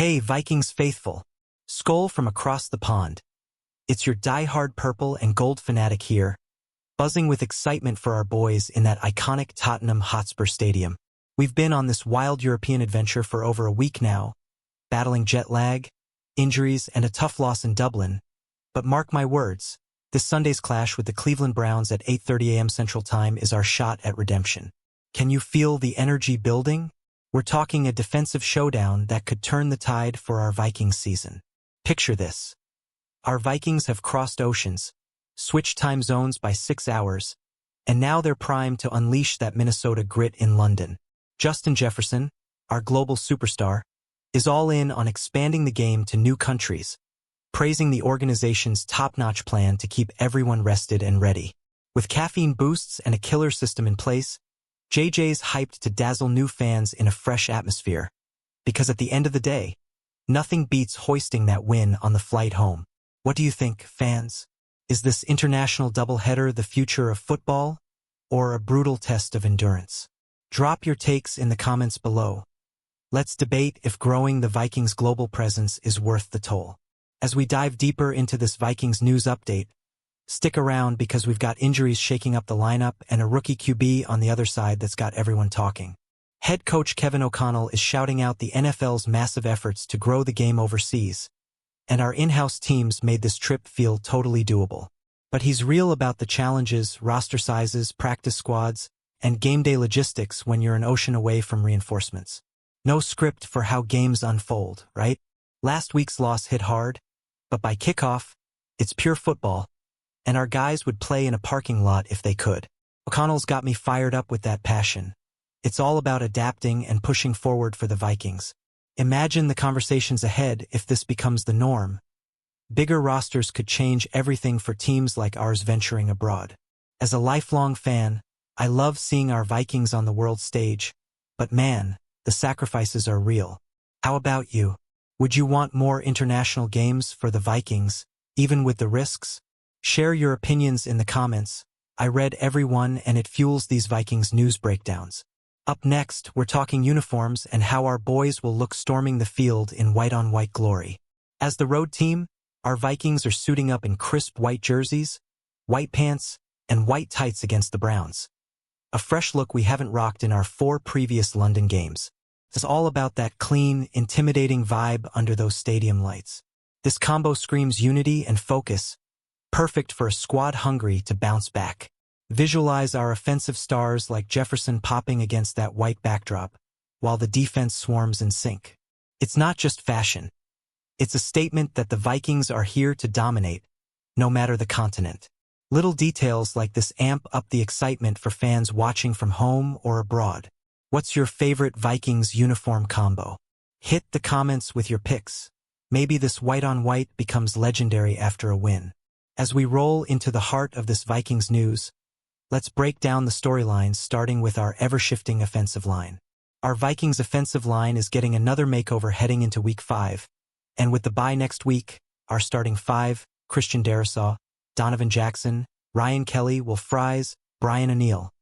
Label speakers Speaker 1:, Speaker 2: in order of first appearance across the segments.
Speaker 1: Hey, Vikings faithful. Skull from across the pond. It's your die-hard purple and gold fanatic here, buzzing with excitement for our boys in that iconic Tottenham Hotspur Stadium. We've been on this wild European adventure for over a week now, battling jet lag, injuries, and a tough loss in Dublin. But mark my words, this Sunday's clash with the Cleveland Browns at 8:30 a.m. Central Time is our shot at redemption. Can you feel the energy building? We're talking a defensive showdown that could turn the tide for our Vikings season. Picture this. Our Vikings have crossed oceans, switched time zones by 6 hours, and now they're primed to unleash that Minnesota grit in London. Justin Jefferson, our global superstar, is all in on expanding the game to new countries, praising the organization's top-notch plan to keep everyone rested and ready. With caffeine boosts and a killer system in place, JJ's hyped to dazzle new fans in a fresh atmosphere. Because at the end of the day, nothing beats hoisting that win on the flight home. What do you think, fans? Is this international doubleheader the future of football, or a brutal test of endurance? Drop your takes in the comments below. Let's debate if growing the Vikings' global presence is worth the toll. As we dive deeper into this Vikings news update, stick around because we've got injuries shaking up the lineup and a rookie QB on the other side that's got everyone talking. Head coach Kevin O'Connell is shouting out the NFL's massive efforts to grow the game overseas, and our in-house teams made this trip feel totally doable. But he's real about the challenges, roster sizes, practice squads, and game day logistics when you're an ocean away from reinforcements. No script for how games unfold, right? Last week's loss hit hard, but by kickoff, it's pure football, and our guys would play in a parking lot if they could. O'Connell's got me fired up with that passion. It's all about adapting and pushing forward for the Vikings. Imagine the conversations ahead if this becomes the norm. Bigger rosters could change everything for teams like ours venturing abroad. As a lifelong fan, I love seeing our Vikings on the world stage, but man, the sacrifices are real. How about you? Would you want more international games for the Vikings, even with the risks? Share your opinions in the comments. I read every one and it fuels these Vikings news breakdowns. Up next, we're talking uniforms and how our boys will look storming the field in white-on-white glory. As the road team, our Vikings are suiting up in crisp white jerseys, white pants, and white tights against the Browns. A fresh look we haven't rocked in our 4 previous London games. It's all about that clean, intimidating vibe under those stadium lights. This combo screams unity and focus, perfect for a squad hungry to bounce back. Visualize our offensive stars like Jefferson popping against that white backdrop, while the defense swarms in sync. It's not just fashion. It's a statement that the Vikings are here to dominate, no matter the continent. Little details like this amp up the excitement for fans watching from home or abroad. What's your favorite Vikings uniform combo? Hit the comments with your picks. Maybe this white-on-white becomes legendary after a win. As we roll into the heart of this Vikings news, let's break down the storylines starting with our ever-shifting offensive line. Our Vikings offensive line is getting another makeover heading into Week 5, and with the bye next week, our starting 5, Christian Darrisaw, Donovan Jackson, Ryan Kelly, Will Fries, Brian O'Neill,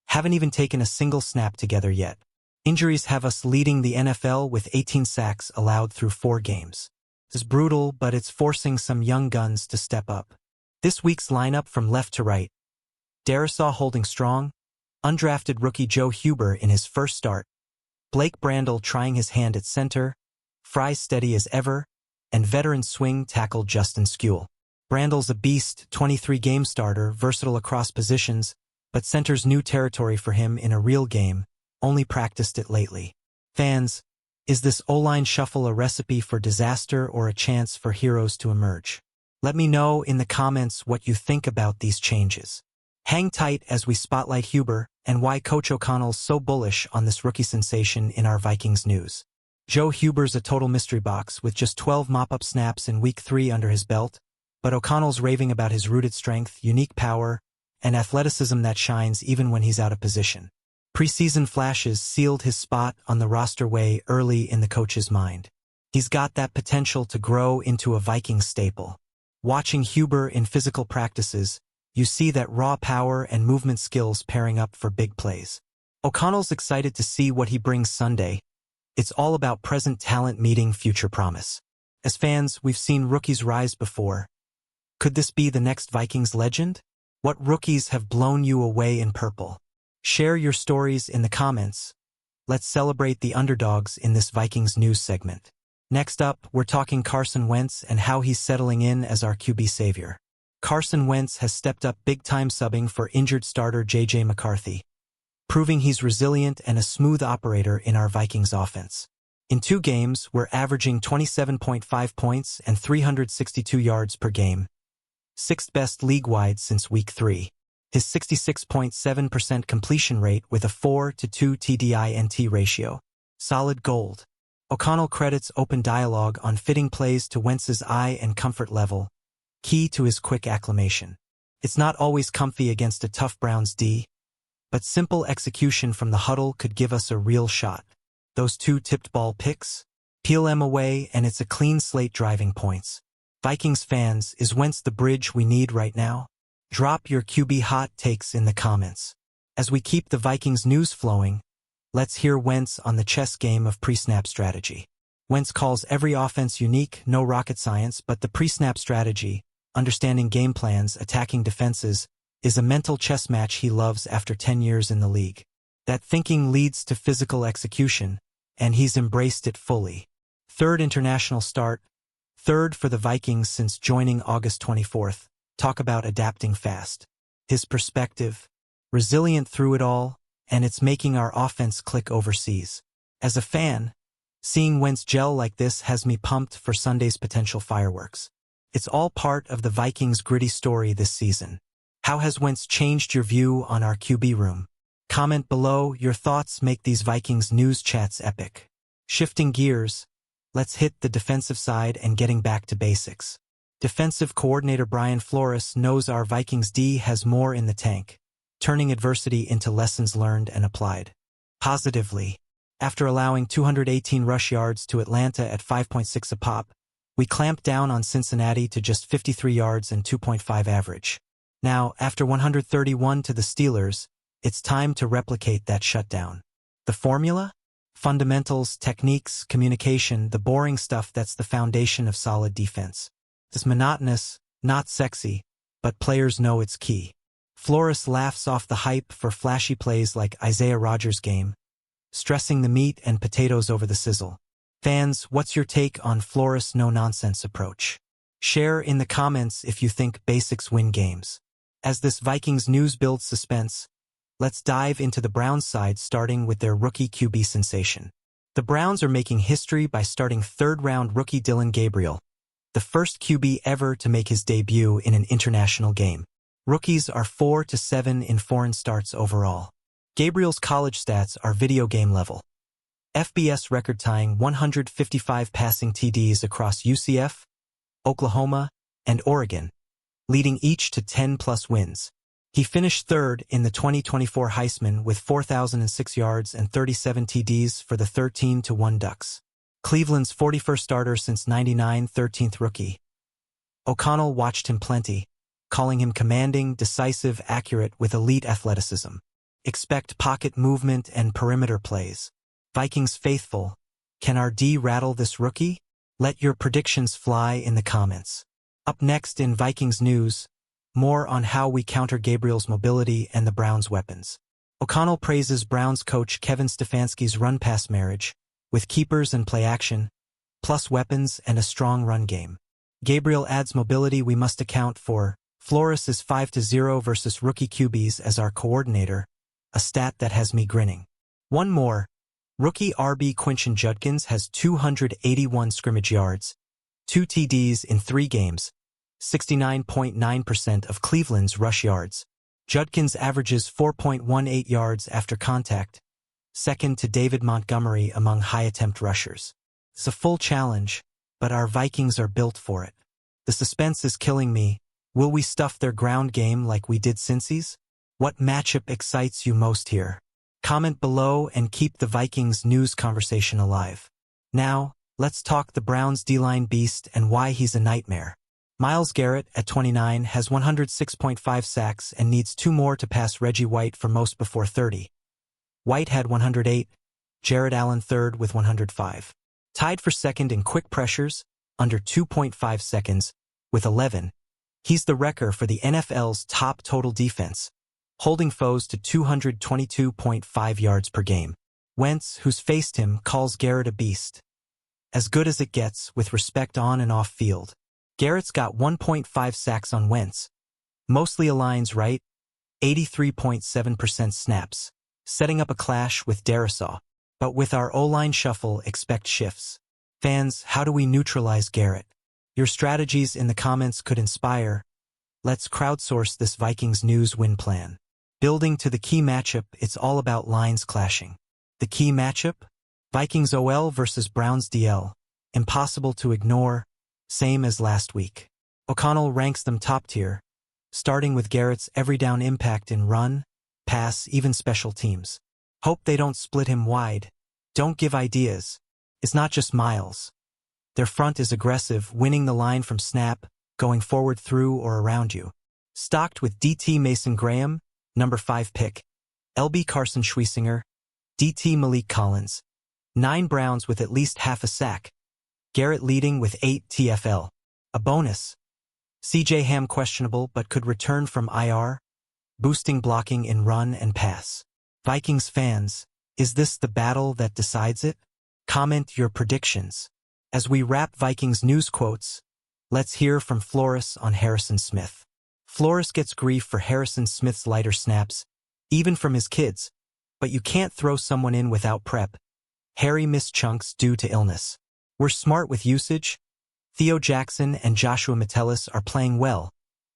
Speaker 1: haven't even taken a single snap together yet. Injuries have us leading the NFL with 18 sacks allowed through 4 games. This is brutal, but it's forcing some young guns to step up. This week's lineup from left to right: Darrisaw holding strong, undrafted rookie Joe Huber in his first start, Blake Brandel trying his hand at center, Fries steady as ever, and veteran swing tackle Justin Skule. Brandel's a beast, 23-game starter, versatile across positions, but centers new territory for him in a real game, only practiced it lately. Fans, is this O-line shuffle a recipe for disaster or a chance for heroes to emerge? Let me know in the comments what you think about these changes. Hang tight as we spotlight Huber and why Coach O'Connell's so bullish on this rookie sensation in our Vikings news. Joe Huber's a total mystery box with just 12 mop-up snaps in Week 3 under his belt, but O'Connell's raving about his rooted strength, unique power, and athleticism that shines even when he's out of position. Preseason flashes sealed his spot on the roster way early in the coach's mind. He's got that potential to grow into a Vikings staple. Watching Huber in physical practices, you see that raw power and movement skills pairing up for big plays. O'Connell's excited to see what he brings Sunday, It's all about present talent meeting future promise. As fans, we've seen rookies rise before. Could this be the next Vikings legend? What rookies have blown you away in purple? Share your stories in the comments. Let's celebrate the underdogs in this Vikings news segment. Next up, we're talking Carson Wentz and how he's settling in as our QB savior. Carson Wentz has stepped up big-time subbing for injured starter J.J. McCarthy, proving he's resilient and a smooth operator in our Vikings offense. In 2 games, we're averaging 27.5 points and 362 yards per game, 6th best league-wide since Week 3. His 66.7% completion rate with a 4-to-2 TDI-NT ratio. Solid gold. O'Connell credits open dialogue on fitting plays to Wentz's eye and comfort level, key to his quick acclimation. It's not always comfy against a tough Browns D, but simple execution from the huddle could give us a real shot. Those 2 tipped ball picks? Peel them away and it's a clean slate driving points. Vikings fans, is Wentz the bridge we need right now? Drop your QB hot takes in the comments. As we keep the Vikings news flowing, let's hear Wentz on the chess game of pre-snap strategy. Wentz calls every offense unique, no rocket science, but the pre-snap strategy, understanding game plans, attacking defenses, is a mental chess match he loves after 10 years in the league. That thinking leads to physical execution, and he's embraced it fully. 3rd international start, 3rd for the Vikings since joining August 24th. Talk about adapting fast. His perspective, resilient through it all, and it's making our offense click overseas. As a fan, seeing Wentz gel like this has me pumped for Sunday's potential fireworks. It's all part of the Vikings' gritty story this season. How has Wentz changed your view on our QB room? Comment below. Your thoughts make these Vikings news chats epic. Shifting gears, let's hit the defensive side and getting back to basics. Defensive coordinator Brian Flores knows our Vikings D has more in the tank, turning adversity into lessons learned and applied. Positively, after allowing 218 rush yards to Atlanta at 5.6 a pop, we clamped down on Cincinnati to just 53 yards and 2.5 average. Now, after 131 to the Steelers, it's time to replicate that shutdown. The formula? Fundamentals, techniques, communication, the boring stuff that's the foundation of solid defense. It's monotonous, not sexy, but players know it's key. Flores laughs off the hype for flashy plays like Isaiah Rodgers' game, stressing the meat and potatoes over the sizzle. Fans, what's your take on Flores' no-nonsense approach? Share in the comments if you think basics win games. As this Vikings news builds suspense, let's dive into the Browns side, starting with their rookie QB sensation. The Browns are making history by starting 3rd-round rookie Dillon Gabriel, the first QB ever to make his debut in an international game. Rookies are 4-7 in foreign starts overall. Gabriel's college stats are video game level. FBS record-tying 155 passing TDs across UCF, Oklahoma, and Oregon, leading each to 10-plus wins. He finished 3rd in the 2024 Heisman with 4,006 yards and 37 TDs for the 13-1 Ducks. Cleveland's 41st starter since '99, 13th rookie. O'Connell watched him plenty, calling him commanding, decisive, accurate with elite athleticism. Expect pocket movement and perimeter plays. Vikings faithful, can our D rattle this rookie? Let your predictions fly in the comments. Up next in Vikings news, more on how we counter Gabriel's mobility and the Browns' weapons. O'Connell praises Browns coach Kevin Stefanski's run-pass marriage, with keepers and play-action, plus weapons and a strong run game. Gabriel adds mobility we must account for. Flores is 5-0 versus rookie QBs as our coordinator, a stat that has me grinning. One more. Rookie RB Quinton Judkins has 281 scrimmage yards, 2 TDs in 3 games, 69.9% of Cleveland's rush yards. Judkins averages 4.18 yards after contact, second to David Montgomery among high-attempt rushers. It's a full challenge, but our Vikings are built for it. The suspense is killing me. Will we stuff their ground game like we did Cincy's? What matchup excites you most here? Comment below and keep the Vikings news conversation alive. Now, let's talk the Browns D-line beast and why he's a nightmare. Myles Garrett, at 29, has 106.5 sacks and needs 2 more to pass Reggie White for most before 30. White had 108, Jared Allen third with 105. Tied for second in quick pressures, under 2.5 seconds, with 11. He's the wrecker for the NFL's top total defense, holding foes to 222.5 yards per game. Wentz, who's faced him, calls Garrett a beast. As good as it gets, with respect on and off field. Garrett's got 1.5 sacks on Wentz. Mostly aligns right, 83.7% snaps, setting up a clash with Darisaw. But with our O-line shuffle, expect shifts. Fans, how do we neutralize Garrett? Your strategies in the comments could inspire. Let's crowdsource this Vikings news win plan. Building to the key matchup, it's all about lines clashing. The key matchup? Vikings OL versus Browns DL. Impossible to ignore, same as last week. O'Connell ranks them top tier, starting with Garrett's every down impact in run, pass, even special teams. Hope they don't split him wide. Don't give ideas. It's not just miles. Their front is aggressive, winning the line from snap, going forward through or around you. Stocked with DT Mason Graham, number 5 pick, LB Carson Schwiesinger, DT Malik Collins. 9 Browns with at least half a sack. Garrett leading with 8 TFL. A bonus. CJ Ham questionable but could return from IR, boosting blocking in run and pass. Vikings fans, is this the battle that decides it? Comment your predictions. As we wrap Vikings news quotes, let's hear from Flores on Harrison Smith. Flores gets grief for Harrison Smith's lighter snaps, even from his kids, but you can't throw someone in without prep. Harry missed chunks due to illness. We're smart with usage. Theo Jackson and Joshua Metellus are playing well,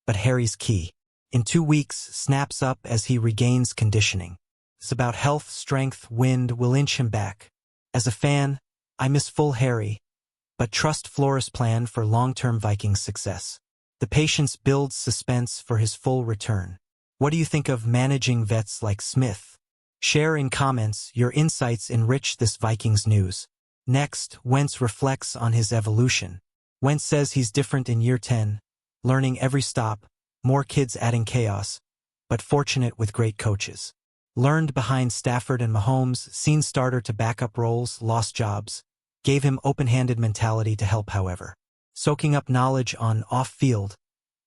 Speaker 1: but Harry's key. In 2 weeks, snaps up as he regains conditioning. It's about health, strength, wind will inch him back. As a fan, I miss full Harry, but trust Flores' plan for long-term Vikings success. The patience builds suspense for his full return. What do you think of managing vets like Smith? Share in comments, your insights enrich this Vikings news. Next, Wentz reflects on his evolution. Wentz says he's different in year 10, learning every stop, more kids adding chaos, but fortunate with great coaches. Learned behind Stafford and Mahomes, seen starter to backup roles, lost jobs, gave him open-handed mentality to help however. Soaking up knowledge on off-field,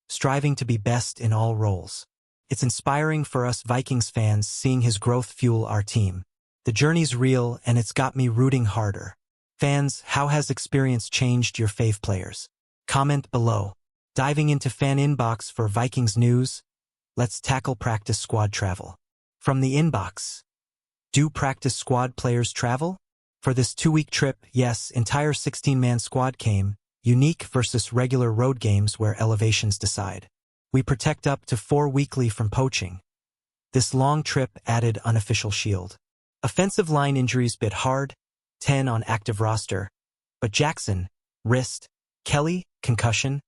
Speaker 1: striving to be best in all roles. It's inspiring for us Vikings fans seeing his growth fuel our team. The journey's real and it's got me rooting harder. Fans, how has experience changed your fave players? Comment below. Diving into fan inbox for Vikings news, let's tackle practice squad travel. From the inbox. Do practice squad players travel? For this 2-week trip, yes, entire 16-man squad came, unique versus regular road games where elevations decide. We protect up to 4 weekly from poaching. This long trip added unofficial shield. Offensive line injuries bit hard, 10 on active roster, but Jackson, wrist, Kelly, concussion,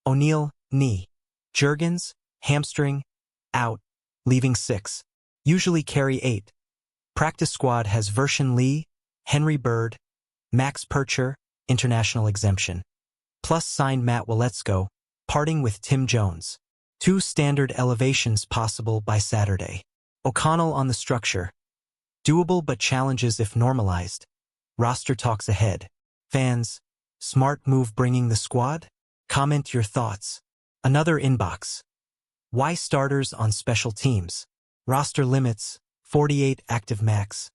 Speaker 1: O'Neal, knee, Juergens, hamstring, out, leaving 6. Usually carry 8. Practice squad has Vershawn Lee, Henry Bird, Max Percher, international exemption. Plus signed Matt Waletzko, parting with Tim Jones. 2 standard elevations possible by Saturday. O'Connell on the structure. Doable but challenges if normalized. Roster talks ahead. Fans, smart move bringing the squad? Comment your thoughts. Another inbox. Why starters on special teams? Roster limits, 48 active max.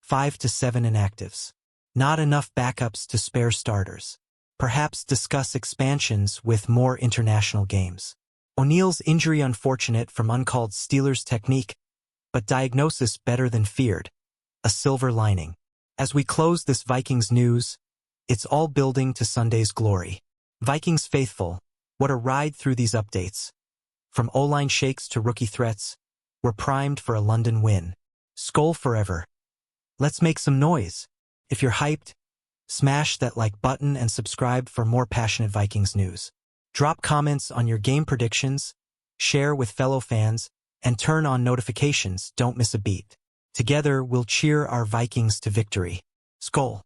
Speaker 1: 5 to 7 inactives. Not enough backups to spare starters. Perhaps discuss expansions with more international games. O'Neal's injury unfortunate from uncalled Steelers technique, but diagnosis better than feared. A silver lining. As we close this Vikings news, it's all building to Sunday's glory. Vikings faithful, what a ride through these updates. From O-line shakes to rookie threats, we're primed for a London win. Skol forever. Let's make some noise. If you're hyped, smash that like button and subscribe for more passionate Vikings news. Drop comments on your game predictions, share with fellow fans, and turn on notifications. Don't miss a beat. Together, we'll cheer our Vikings to victory. Skol.